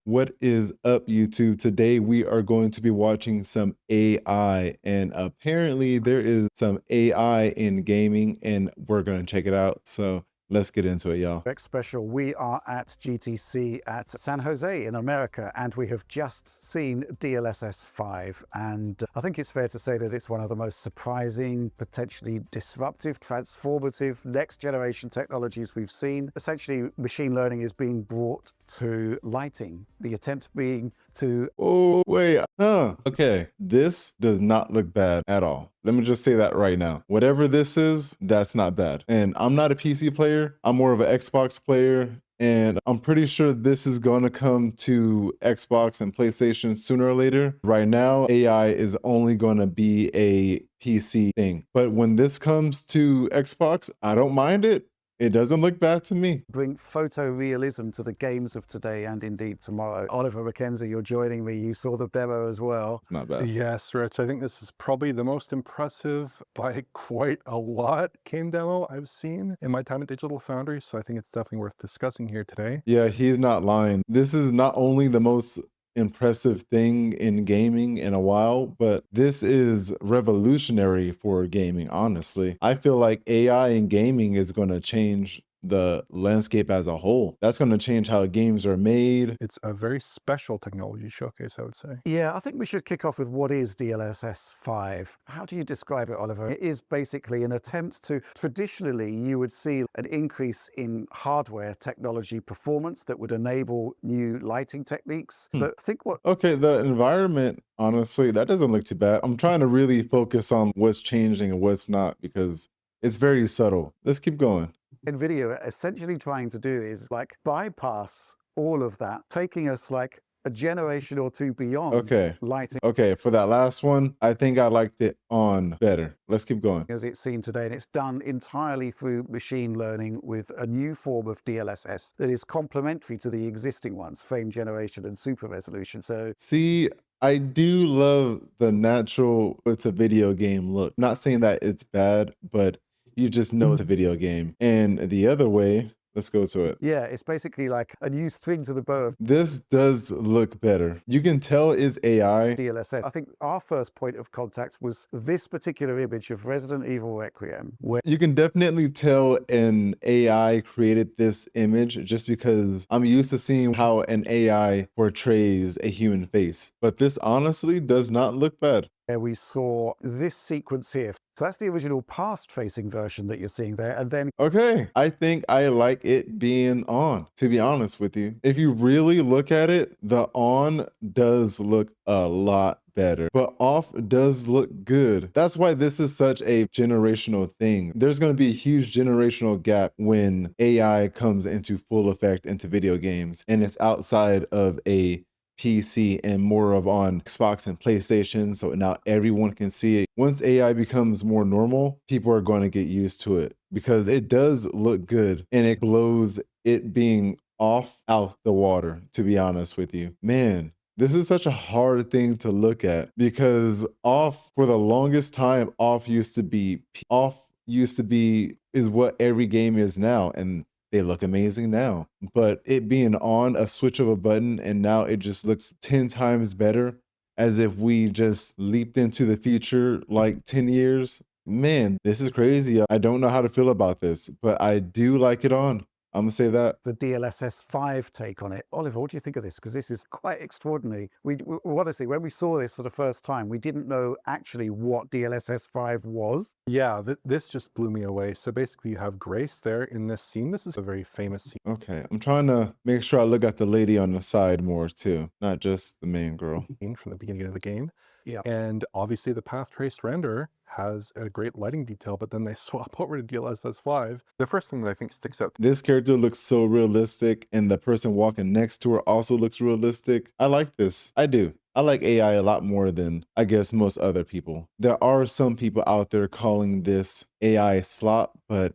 What is up, YouTube? Today we are going to be watching some AI, and apparently there is some AI in gaming, and we're going to check it out. So let's get into it, y'all. Special. We are at GTC at San Jose in America, and we have just seen DLSS 5. And I think it's fair to say that it's one of the most surprising, potentially disruptive, transformative, next generation technologies we've seen. Essentially, machine learning is being brought to lighting. The attempt being to Oh, wait, huh? Okay, this does not look bad at all. Let me just say that right now. Whatever this is, that's not bad. And I'm not a PC player, I'm more of an Xbox player. And I'm pretty sure this is going to come to Xbox and PlayStation sooner or later. Right now, AI is only going to be a PC thing. But when this comes to Xbox, I don't mind it. It doesn't look bad to me. bring photorealism to the games of today and indeed tomorrow. Oliver Mackenzie, you're joining me. You saw the demo as well. Not bad. Yes, Rich, I think this is probably the most impressive by quite a lot game demo I've seen in my time at Digital Foundry, so I think it's definitely worth discussing here today. Yeah, he's not lying. This is not only the most impressive thing in gaming in a while, but this is revolutionary for gaming, honestly. I feel like AI in gaming is going to change the landscape as a whole. That's going to change how games are made. It's a very special technology showcase, I would say. Yeah, I think we should kick off with what is DLSS 5. How do you describe it, Oliver? It is basically an attempt to, traditionally, you would see an increase in hardware technology performance that would enable new lighting techniques. But think what Okay, the environment, honestly, that doesn't look too bad. I'm trying to really focus on what's changing and what's not because it's very subtle. Let's keep going. NVIDIA are essentially trying to do is like bypass all of that, taking us like a generation or two beyond Okay. lighting Okay, for that last one, I think I liked it on better. Let's keep going. as it's seen today, and it's done entirely through machine learning with a new form of DLSS that is complementary to the existing ones, frame generation and super resolution. So See, I do love the natural, it's a video game look. Not saying that it's bad, but you just know it's a video game. And the other way, let's go to it. yeah, it's basically like a new string to the bow of This does look better. You can tell it's AI. DLSS. I think our first point of contact was this particular image of Resident Evil Requiem, where You can definitely tell an AI created this image just because I'm used to seeing how an AI portrays a human face. But this honestly does not look bad. we saw this sequence here. So that's the original past-facing version that you're seeing there, and then Okay, I think I like it being on, to be honest with you. If you really look at it, the on does look a lot better, but off does look good. That's why this is such a generational thing. There's going to be a huge generational gap when AI comes into full effect into video games and it's outside of a PC and more of on Xbox and PlayStation. So now everyone can see it. Once AI becomes more normal, people are going to get used to it because it does look good and it blows it being off out the water, to be honest with you. Man, this is such a hard thing to look at because off for the longest time, off used to be is what every game is now. And they look amazing now. But it being on a switch of a button and now it just looks 10 times better as if we just leaped into the future like 10 years. Man, this is crazy. I don't know how to feel about this, but I do like it on. I'm gonna say that. the DLSS 5 take on it. Oliver, what do you think of this? Because this is quite extraordinary. Honestly, when we saw this for the first time, we didn't know actually what DLSS 5 was. Yeah, this just blew me away. So basically you have Grace there in this scene. This is a very famous scene Okay, I'm trying to make sure I look at the lady on the side more too, not just the main girl. from the beginning of the game. Yeah. And obviously the path traced render has a great lighting detail, but then they swap over to DLSS 5. The first thing that I think sticks out This character looks so realistic, and the person walking next to her also looks realistic. I like this. I do. I like AI a lot more than I guess most other people. There are some people out there calling this AI slop, but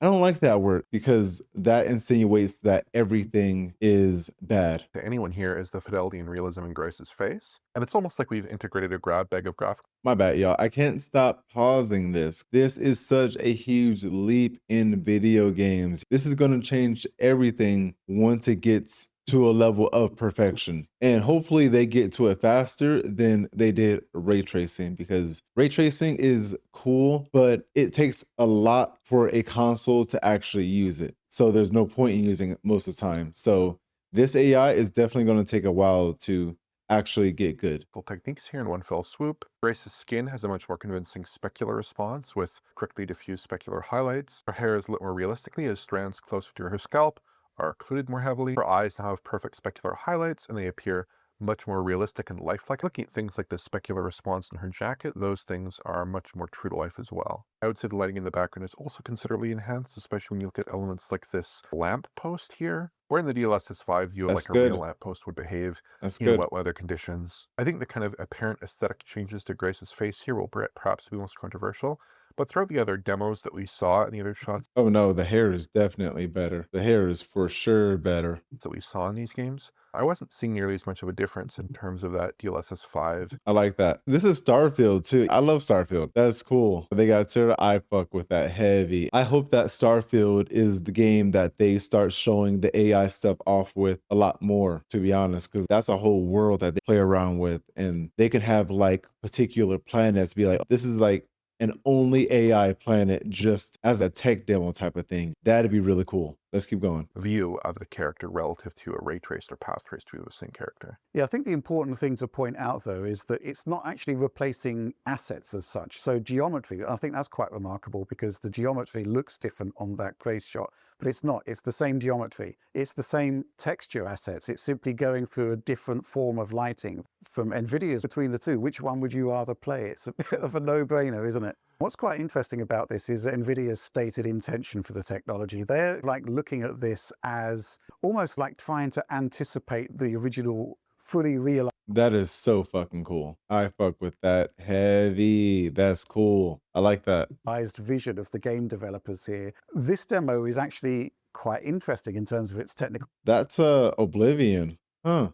I don't like that word because that insinuates that everything is bad. to anyone here is the fidelity and realism in Grace's face. And it's almost like we've integrated a grab bag of graphics. My bad, y'all. I can't stop pausing this. This is such a huge leap in video games. This is going to change everything once it gets to a level of perfection. And hopefully they get to it faster than they did ray tracing, because ray tracing is cool, but it takes a lot for a console to actually use it. So there's no point in using it most of the time. So this AI is definitely going to take a while to actually get good. Techniques here in one fell swoop. Grace's skin has a much more convincing specular response with quickly diffused specular highlights. Her hair is lit more realistically as strands closer to her scalp are occluded more heavily. Her eyes now have perfect specular highlights and they appear much more realistic and lifelike. Looking at things like the specular response in her jacket, those things are much more true to life as well. I would say the lighting in the background is also considerably enhanced, especially when you look at elements like this lamp post here, or in the DLSS 5 view of That's like a real good. lamp post would behave That's in good. wet weather conditions. I think the kind of apparent aesthetic changes to Grace's face here will perhaps be most controversial, but throughout the other demos that we saw and the other shots Oh no, the hair is definitely better. The hair is for sure better. that we saw in these games, I wasn't seeing nearly as much of a difference in terms of that DLSS 5. I like that. This is Starfield too. I love Starfield. That's cool. They got Sarah. I fuck with that heavy. I hope that Starfield is the game that they start showing the AI stuff off with a lot more, to be honest, because that's a whole world that they play around with. And they can have like particular planets be like, this is like an only AI planet just as a tech demo type of thing. That'd be really cool. Let's keep going. View of the character relative to a ray traced or path traced view of the same character. Yeah, I think the important thing to point out, though, is that it's not actually replacing assets as such. So geometry, I think that's quite remarkable because the geometry looks different on that Grace shot, but it's not. It's the same geometry. It's the same texture assets. It's simply going through a different form of lighting from NVIDIA's. Between the two, which one would you rather play? It's a bit of a no-brainer, isn't it? What's quite interesting about this is NVIDIA's stated intention for the technology. They're like looking at this as almost like trying to anticipate the original fully realized That is so fucking cool. I fuck with that heavy. That's cool. I like that. vision of the game developers here. This demo is actually quite interesting in terms of its technical, That's Oblivion. Huh.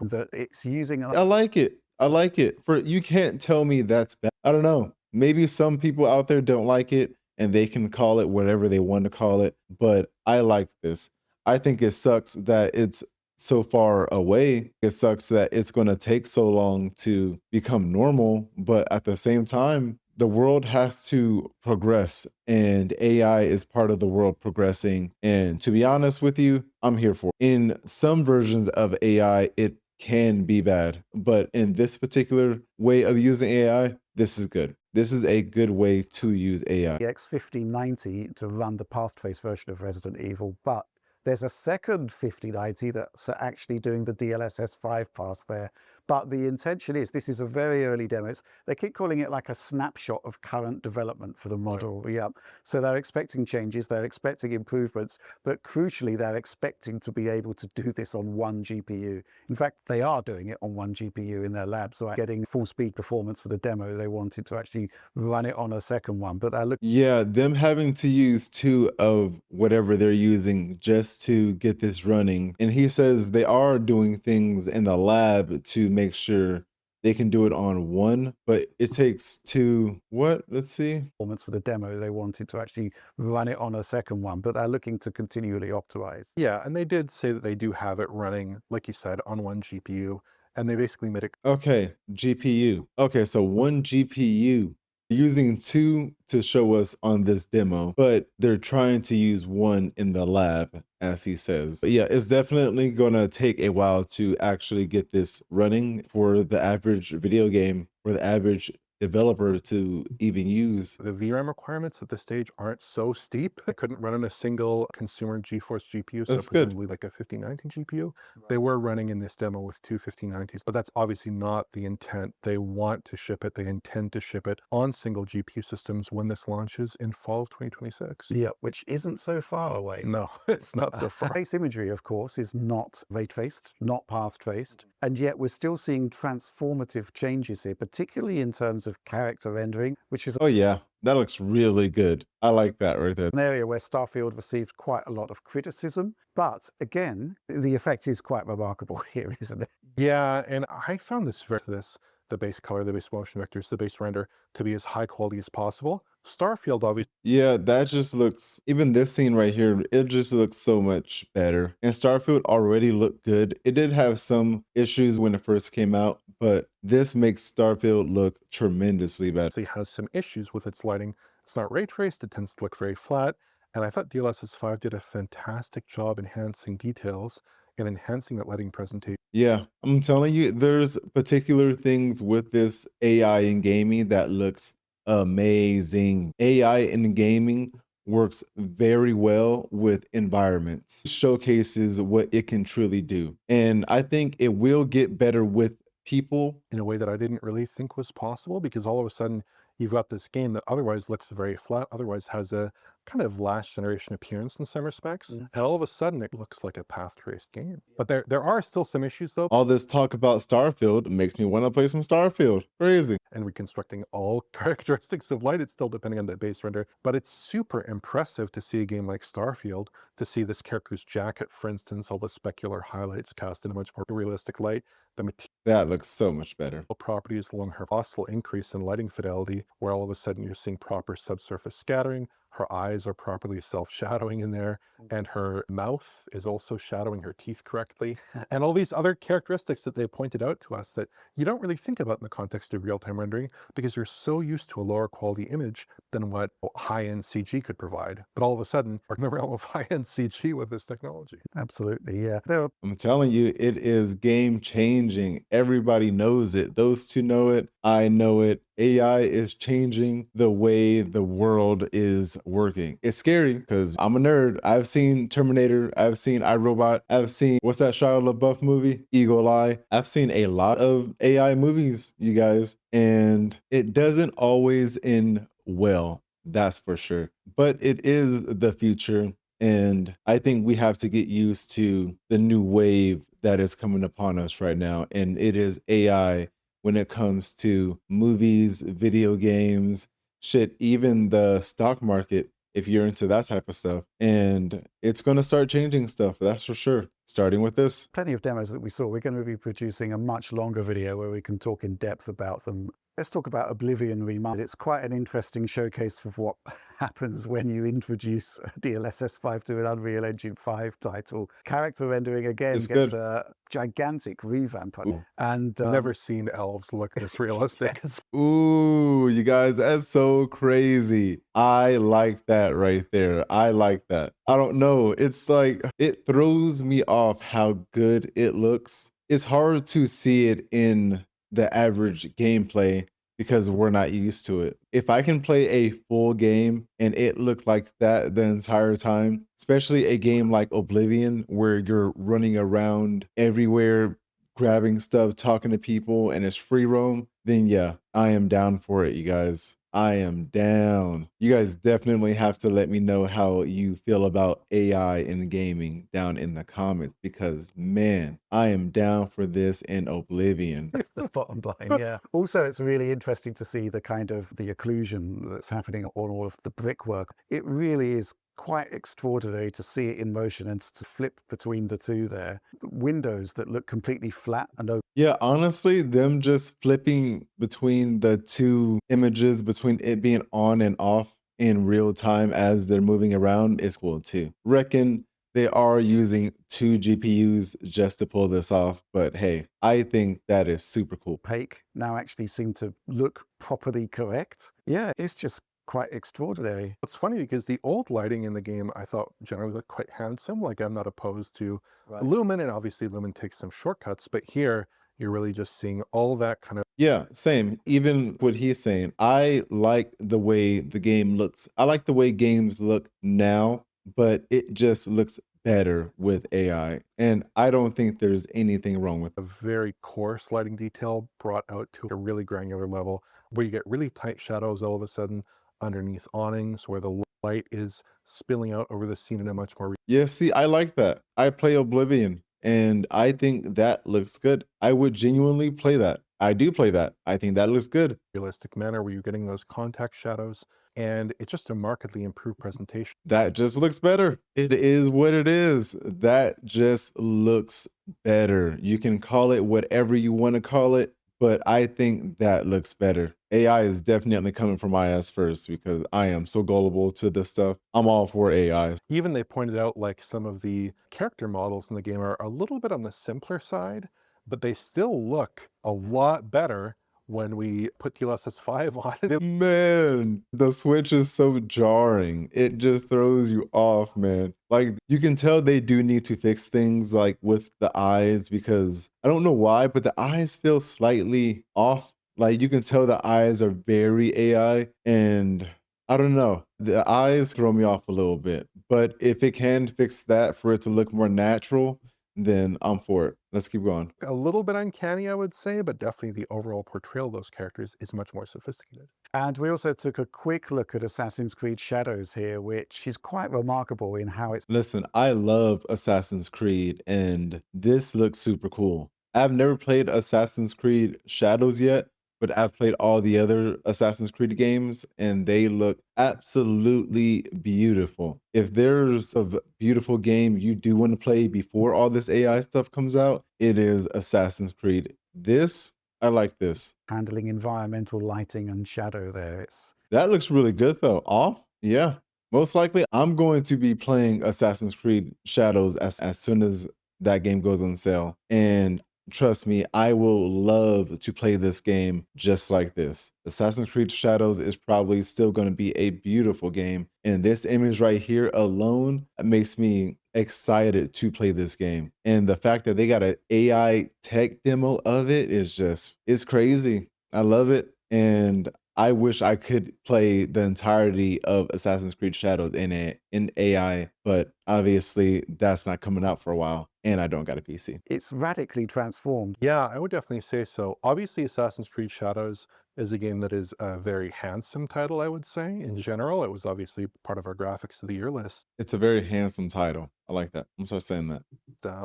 that it's using I like it. I like it. For you can't tell me that's bad. I don't know. Maybe some people out there don't like it and they can call it whatever they want to call it, but I like this. I think it sucks that it's so far away. It sucks that it's going to take so long to become normal, but at the same time, the world has to progress and AI is part of the world progressing. And to be honest with you, I'm here for it. In some versions of AI, it can be bad, but in this particular way of using AI, this is good. This is a good way to use AI. X5090 to run the path-trace version of Resident Evil, but there's a second 5090 that's actually doing the DLSS 5 pass there. But the intention is, this is a very early demo. They keep calling it like a snapshot of current development for the model. Right. Yeah. So they're expecting changes, they're expecting improvements, but crucially, they're expecting to be able to do this on one GPU. In fact, they are doing it on one GPU in their lab. So getting full speed performance for the demo, they wanted to actually run it on a second one, but they're looking. Yeah, them having to use two of whatever they're using just to get this running. And he says they are doing things in the lab to make sure they can do it on one, but it takes two. What? Let's see. Performance for the demo, they wanted to actually run it on a second one, but they're looking to continually optimize. Yeah, and they did say that they do have it running, like you said, on one GPU, and they basically made it. Okay, GPU. Okay, so one GPU. Using two to show us on this demo, but they're trying to use one in the lab, as he says. But yeah, it's definitely gonna take a while to actually get this running for the average video game, for the average developer to even use. The VRAM requirements at this stage aren't so steep. They couldn't run on a single consumer GeForce GPU, so That's good. presumably like a 5090 GPU. They were running in this demo with two 5090s, but that's obviously not the intent. They want to ship it. They intend to ship it on single GPU systems when this launches in fall of 2026. Yeah, which isn't so far away. No, it's not so far. Face imagery, of course, is not ray traced, not path traced, and yet we're still seeing transformative changes here, particularly in terms of character rendering, which is Oh yeah, that looks really good. I like that right there. an area where Starfield received quite a lot of criticism. But again, the effect is quite remarkable here, isn't it? Yeah, and I found the base color, the base motion vectors, the base render to be as high quality as possible. Starfield obviously Yeah, that just looks, even this scene right here, it just looks so much better. And Starfield already looked good. It did have some issues when it first came out, but this makes Starfield look tremendously better. has some issues with its lighting. It's not ray traced, it tends to look very flat. And I thought DLSS 5 did a fantastic job enhancing details and enhancing that lighting presentation. Yeah, I'm telling you, there's particular things with this AI in gaming that looks amazing. AI in gaming works very well with environments, showcases what it can truly do. And I think it will get better with people. In a way that I didn't really think was possible, because all of a sudden you've got this game that otherwise looks very flat, otherwise has a kind of last generation appearance in some respects, and all of a sudden it looks like a path traced game. But there are still some issues though, All this talk about Starfield makes me want to play some Starfield. Crazy. and reconstructing all characteristics of light. It's still depending on the base render, but it's super impressive to see a game like Starfield, to see this character's jacket, for instance, all the specular highlights cast in a much more realistic light, the material That looks so much better. properties along her possible increase in lighting fidelity, where all of a sudden you're seeing proper subsurface scattering, her eyes are properly self-shadowing in there, and her mouth is also shadowing her teeth correctly, and all these other characteristics that they pointed out to us that you don't really think about in the context of real-time rendering, because you're so used to a lower quality image than what high-end CG could provide. But all of a sudden, we're in the realm of high-end CG with this technology. Absolutely, yeah. There are I'm telling you, it is game changing. Everybody knows it. Those two know it. I know it. AI is changing the way the world is working. It's scary because I'm a nerd. I've seen Terminator. I've seen iRobot. I've seen, what's that Shia LaBeouf movie? Eagle Eye. I've seen a lot of AI movies, you guys, and it doesn't always end well. That's for sure. But it is the future. And I think we have to get used to the new wave that is coming upon us right now. And it is AI when it comes to movies, video games, shit, even the stock market, if you're into that type of stuff. And it's going to start changing stuff, that's for sure. Starting with this. plenty of demos that we saw. We're going to be producing a much longer video where we can talk in depth about them. Let's talk about Oblivion Remastered. It's quite an interesting showcase of what happens when you introduce DLSS 5 to an Unreal Engine 5 title. Character rendering again It's gets good. a gigantic revamp. Ooh. And I've never seen elves look this realistic. yes, Ooh, you guys, that's so crazy. I like that right there. I like that. I don't know. It's like, it throws me off how good it looks. It's hard to see it in the average gameplay because we're not used to it. If I can play a full game and it looked like that the entire time, especially a game like Oblivion where you're running around everywhere, grabbing stuff, talking to people, and it's free roam, then yeah, I am down for it, you guys. I am down. You guys definitely have to let me know how you feel about AI in gaming down in the comments, because man, I am down for this in Oblivion. that's the bottom line, yeah. Also, it's really interesting to see the kind of the occlusion that's happening on all of the brickwork. It really is quite extraordinary to see it in motion and to flip between the two there. Windows that look completely flat and open. Yeah, honestly, them just flipping between the two images, between it being on and off in real time as they're moving around is cool too. Reckon they are using 2 GPUs just to pull this off, but hey, I think that is super cool. Opaque now actually seem to look properly correct. Yeah, it's just quite extraordinary. It's funny because the old lighting in the game I thought generally looked quite handsome. Like, I'm not opposed to Lumen, and obviously Lumen takes some shortcuts, but here you're really just seeing all that kind of Yeah, same. Even what he's saying, I like the way the game looks. I like the way games look now, but it just looks better with AI. And I don't think there's anything wrong with it. a very coarse lighting detail brought out to a really granular level, where you get really tight shadows all of a sudden underneath awnings, where the light is spilling out over the scene in a much more Yeah, see, I like that. I play Oblivion and I think that looks good. I would genuinely play that. I do play that. I think that looks good. realistic manner, where you're getting those contact shadows, and it's just a markedly improved presentation. That just looks better. It is what it is. That just looks better. You can call it whatever you want to call it, but I think that looks better. AI is definitely coming for my ass first because I am so gullible to this stuff. I'm all for AI. Even they pointed out like some of the character models in the game are a little bit on the simpler side, but they still look a lot better when we put DLSS 5 on it. Man, the switch is so jarring. It just throws you off, man. Like, you can tell they do need to fix things like with the eyes because I don't know why, but the eyes feel slightly off. Like, you can tell the eyes are very AI, and I don't know. The eyes throw me off a little bit. But if it can fix that for it to look more natural, then I'm for it. Let's keep going. A little bit uncanny, I would say, but definitely the overall portrayal of those characters is much more sophisticated. And we also took a quick look at Assassin's Creed Shadows here, which is quite remarkable in how it's Listen, I love Assassin's Creed, and this looks super cool. I've never played Assassin's Creed Shadows yet, but I've played all the other Assassin's Creed games, and they look absolutely beautiful. If there's a beautiful game you do want to play before all this AI stuff comes out, it is Assassin's Creed. This, I like this. handling environmental lighting and shadow there. That looks really good though. Off? Yeah. Most likely I'm going to be playing Assassin's Creed Shadows as soon as that game goes on sale. And trust me, I will love to play this game just like this. Assassin's Creed Shadows is probably still going to be a beautiful game. And this image right here alone makes me excited to play this game. And the fact that they got an AI tech demo of it is just, it's crazy. I love it. And I wish I could play the entirety of Assassin's Creed Shadows in AI, but obviously that's not coming out for a while, and I don't got a PC. It's radically transformed. Yeah, I would definitely say so. Obviously, Assassin's Creed Shadows is a game that is a very handsome title, I would say. In general, it was obviously part of our graphics of the year list It's a very handsome title. I like that. I'm start saying that.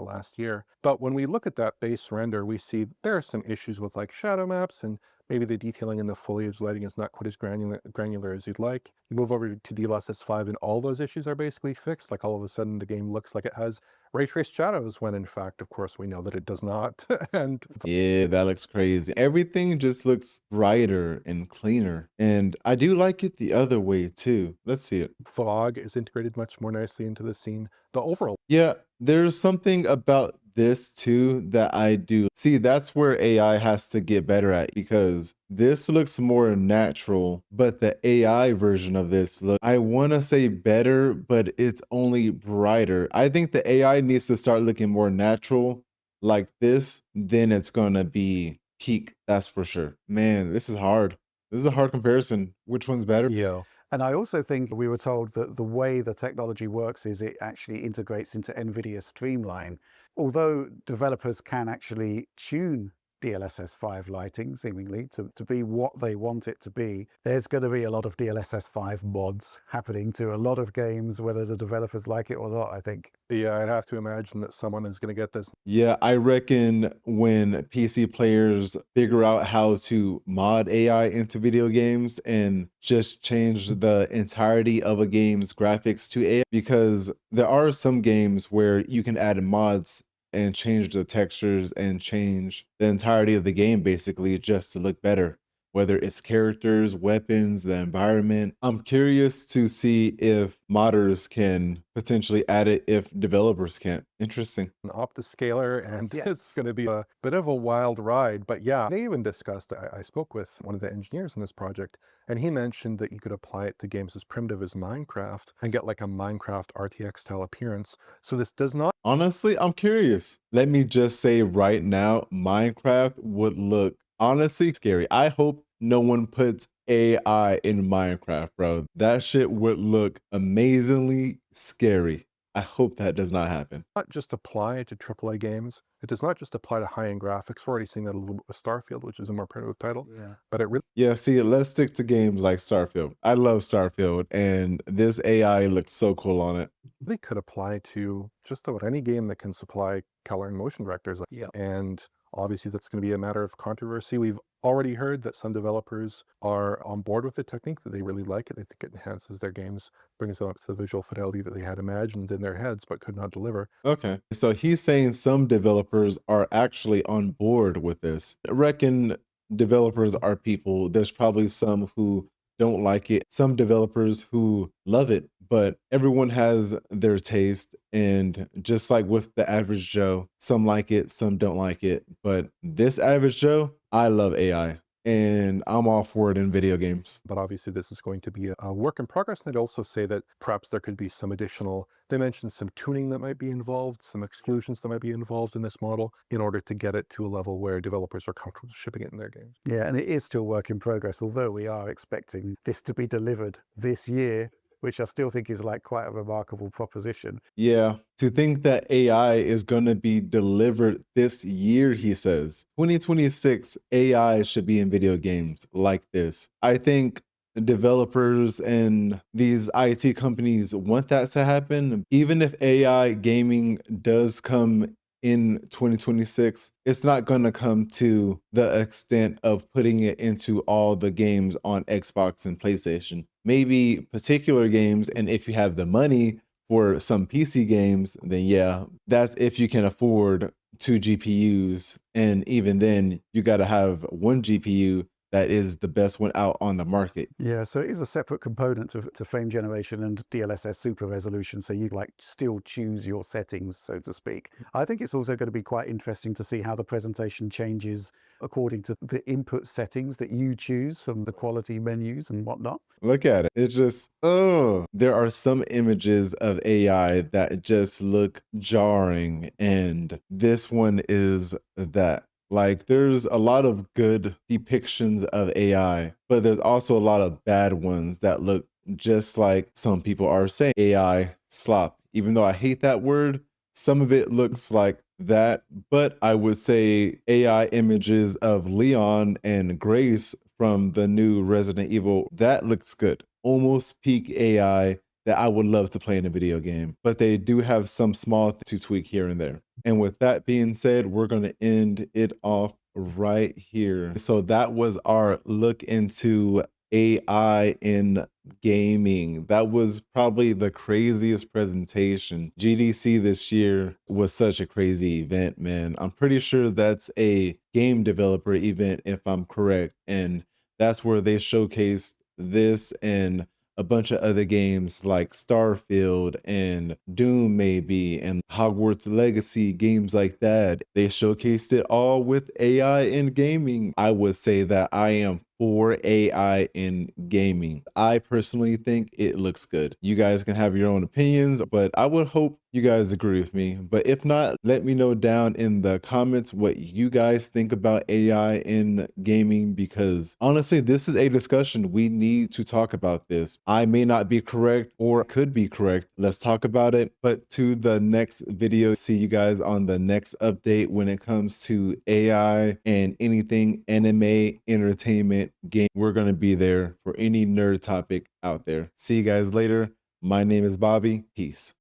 last year. But when we look at that base render, we see there are some issues with like shadow maps, and maybe the detailing in the foliage lighting is not quite as granular as you'd like. You move over to DLSS 5 and all those issues are basically fixed. Like all of a sudden the game looks like it has ray traced shadows when in fact, of course, we know that it does not. And Yeah, that looks crazy. Everything just looks brighter and cleaner. And I do like it the other way too. Let's see it. fog is integrated much more nicely into the scene. The overall Yeah, there's something about this too that I do. See, that's where AI has to get better at because this looks more natural, but the AI version of this look, I want to say better, but it's only brighter. I think the AI needs to start looking more natural like this, then it's going to be peak. That's for sure. Man, this is hard. This is a hard comparison. Which one's better? Yeah. And I also think we were told that the way the technology works is it actually integrates into NVIDIA Streamline. Although developers can actually tune DLSS 5 lighting, seemingly, to be what they want it to be, there's going to be a lot of DLSS 5 mods happening to a lot of games, whether the developers like it or not, I think. yeah, I'd have to imagine that someone is going to get this. Yeah, I reckon when PC players figure out how to mod AI into video games and just change the entirety of a game's graphics to AI, because there are some games where you can add mods and change the textures and change the entirety of the game basically just to look better, whether it's characters, weapons, the environment. I'm curious to see if modders can potentially add it if developers can't. Interesting. An optiscaler, and Yes. it's going to be a bit of a wild ride. But yeah, they even discussed, I spoke with one of the engineers in this project, and he mentioned that you could apply it to games as primitive as Minecraft and get like a Minecraft RTX style appearance. So this does not Honestly, I'm curious. Let me just say right now, Minecraft would look honestly scary. I hope no one puts AI in Minecraft, bro. That shit would look amazingly scary. I hope that does not happen. just apply to AAA games. It does not just apply to high-end graphics. We're already seeing that a little bit with Starfield, which is a more primitive title, Yeah. but it really Yeah, see, let's stick to games like Starfield. I love Starfield, and this AI looks so cool on it. could apply to just about any game that can supply color and motion vectors. Yeah. And obviously that's going to be a matter of controversy. We've already heard that some developers are on board with the technique, that they really like it. They think it enhances their games, brings them up to the visual fidelity that they had imagined in their heads but could not deliver. Okay. So he's saying some developers are actually on board with this. I reckon developers are people. There's probably some who don't like it, some developers who love it, but everyone has their taste. And just like with the average Joe, some like it, some don't like it. But this average Joe, I love AI and I'm all for it in video games. But obviously, this is going to be a work in progress. And they'd also say that perhaps there could be some additional, they mentioned some tuning that might be involved, some exclusions that might be involved in this model in order to get it to a level where developers are comfortable shipping it in their games. Yeah, and it is still work in progress, although we are expecting this to be delivered this year, which I still think is like quite a remarkable proposition. Yeah, to think that AI is going to be delivered this year, he says. 2026, AI should be in video games like this. I think developers and these IT companies want that to happen. Even if AI gaming does come in 2026, it's not going to come to the extent of putting it into all the games on Xbox and PlayStation. Maybe particular games, and if you have the money for some PC games, then yeah, that's if you can afford 2 GPUs. And even then, you got to have 1 GPU that is the best one out on the market. Yeah, so it is a separate component to frame generation and DLSS super resolution. So you like still choose your settings, so to speak. I think it's also going to be quite interesting to see how the presentation changes according to the input settings that you choose from the quality menus and whatnot. Look at it. It's just, oh, there are some images of AI that just look jarring. And this one is that. Like, there's a lot of good depictions of AI, but there's also a lot of bad ones that look just like some people are saying AI slop. Even though I hate that word, some of it looks like that. But I would say AI images of Leon and Grace from the new Resident Evil, that looks good. Almost peak AI that I would love to play in a video game, but they do have some small to tweak here and there. And with that being said, we're going to end it off right here. So that was our look into AI in gaming. That was probably the craziest presentation. GDC this year was such a crazy event, man. I'm pretty sure that's a game developer event, if I'm correct. And that's where they showcased this and a bunch of other games like Starfield and Doom maybe and Hogwarts Legacy, games like that. They showcased it all with AI in gaming. I would say that I am for AI in gaming. I personally think it looks good. You guys can have your own opinions, but I would hope you guys agree with me. But if not, let me know down in the comments what you guys think about AI in gaming, because honestly, this is a discussion. We need to talk about this. I may not be correct or could be correct. Let's talk about it. But to the next video, see you guys on the next update when it comes to AI and anything anime, entertainment, game. We're going to be there for any nerd topic out there. See you guys later. My name is Bobby. Peace.